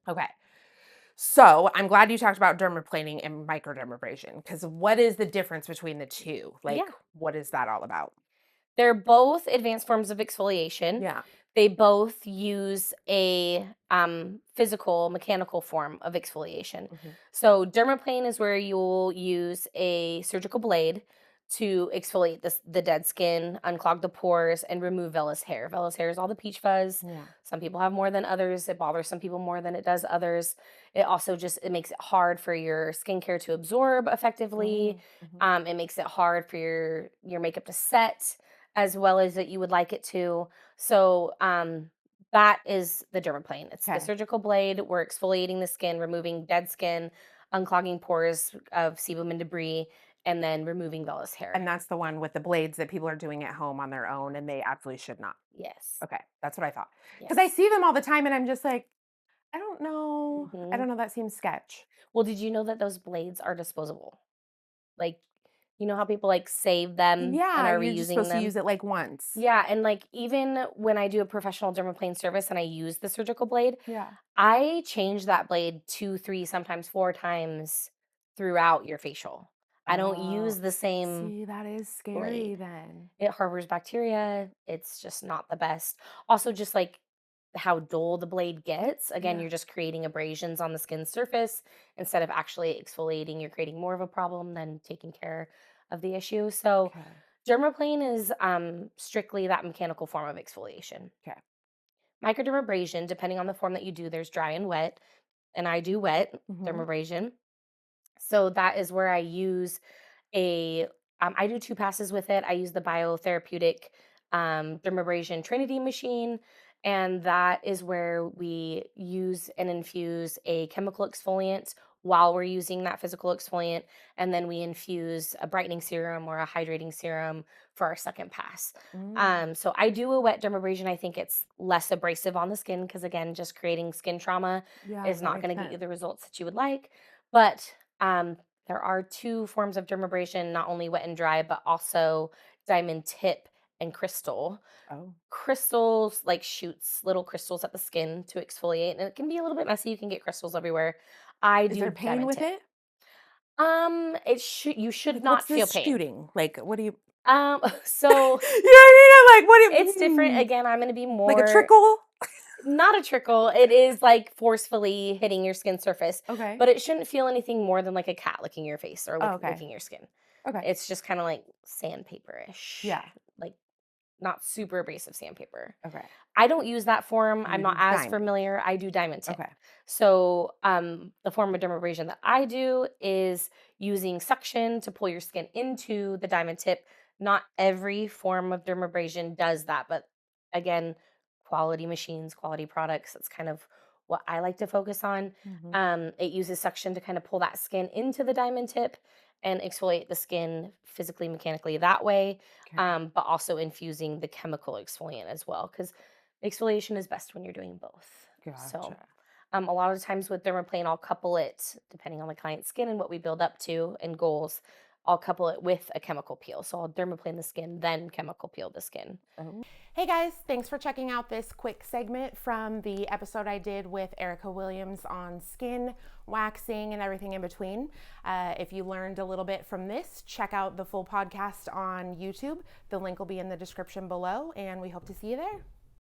Okay. So I'm glad you talked about dermaplaning and microdermabrasion because what is the difference between the two? Like, Yeah. what is that all about? They're both advanced forms of exfoliation. Yeah. They both use a physical, mechanical form of exfoliation. Mhm. So, dermaplane is where you'll use a surgical blade to exfoliate the dead skin, unclog the pores, and remove vellus hair. Vellus hair is all the peach fuzz. Yeah. Some people have more than others. It bothers some people more than it does others. It also it makes it hard for your skincare to absorb effectively. Mhm. It makes it hard for your makeup to set as well as that you would like it to. So that is the dermaplane. It's the Okay. surgical blade. We're exfoliating the skin, removing dead skin, unclogging pores of sebum and debris, and then removing vellus hair. And that's the one with the blades that people are doing at home on their own and they absolutely should not. Yes. Okay. That's what I thought. Because I Yes. see them all the time and I'm just like, I don't know. I hmm don't know. That seems sketch. Well, did you know that those blades are disposable? Like, you know how people like save them and Yeah. are You're just reusing supposed to them? use it like once. Yeah, and like even when I do a professional dermaplane service and I use the surgical blade, Yeah. I change that blade 2, 3, sometimes 4 times throughout your facial. I don't Oh, use the same see, that is scary blade. then. It harbors bacteria. It's just not the best. Also, just like how dull the blade gets, again, Yeah. you're just creating abrasions on the skin surface instead of actually exfoliating. You're creating more of a problem than taking care of the issue. So, Okay. dermaplane is strictly that mechanical form of exfoliation. Okay. Microdermabrasion, depending on the form that you do, there's dry and wet, and I do wet Mhm. dermabrasion. So that is where I use a I do 2 passes with it. I use the biotherapeutic dermabrasion Trinity machine, and that is where we use and infuse a chemical exfoliant while we're using that physical exfoliant, and then we infuse a brightening serum or a hydrating serum for our second pass. Mm. So I do a wet dermabrasion. I think it's less abrasive on the skin because again, just creating skin trauma Yeah, is that not makes going to get you sense. the results that you would like. But there are 2 forms of dermabrasion, not only wet and dry, but also diamond tip and crystal. Oh. Crystals like shoots little crystals at the skin to exfoliate, and it can be a little bit messy. You can get crystals everywhere. I Is do there pain diamond with tip. it? It should you should Like, not what's feel this pain. shooting? Like, what do you So You know what I mean? I'm like, what do it's different. Again, I'm going to be like a more trickle? not a trickle. It is like forcefully hitting your skin surface, Okay. but it shouldn't feel anything more than like a cat licking your face or Oh, okay. licking your skin. Okay. It's just kind of like sandpaper-ish, Yeah. like not super abrasive sandpaper. Okay. I don't use that form. I'm You not do as diamond. familiar. I do diamond tip. Okay. So, the form of dermabrasion that I do is using suction to pull your skin into the diamond tip. Not every form of dermabrasion does that, but again, quality machines, quality products, that's kind of what I like to focus on. Mhm. It uses suction to kind of pull that skin into the diamond tip and exfoliate the skin physically, mechanically that way, Okay. but also infusing the chemical exfoliant as well, because exfoliation is best when you're doing both. So, Gotcha. a lot of the times with dermaplane, I'll couple it, depending on the client's skin and what we build up to and goals, I'll couple it with a chemical peel. So I'll dermaplane the skin, then chemical peel the skin. Oh. Hey guys, thanks for checking out this quick segment from the episode I did with Erica Williams on skin, waxing, and everything in between. If you learned a little bit from this, check out the full podcast on YouTube. The link will be in the description below, and we hope to see you there.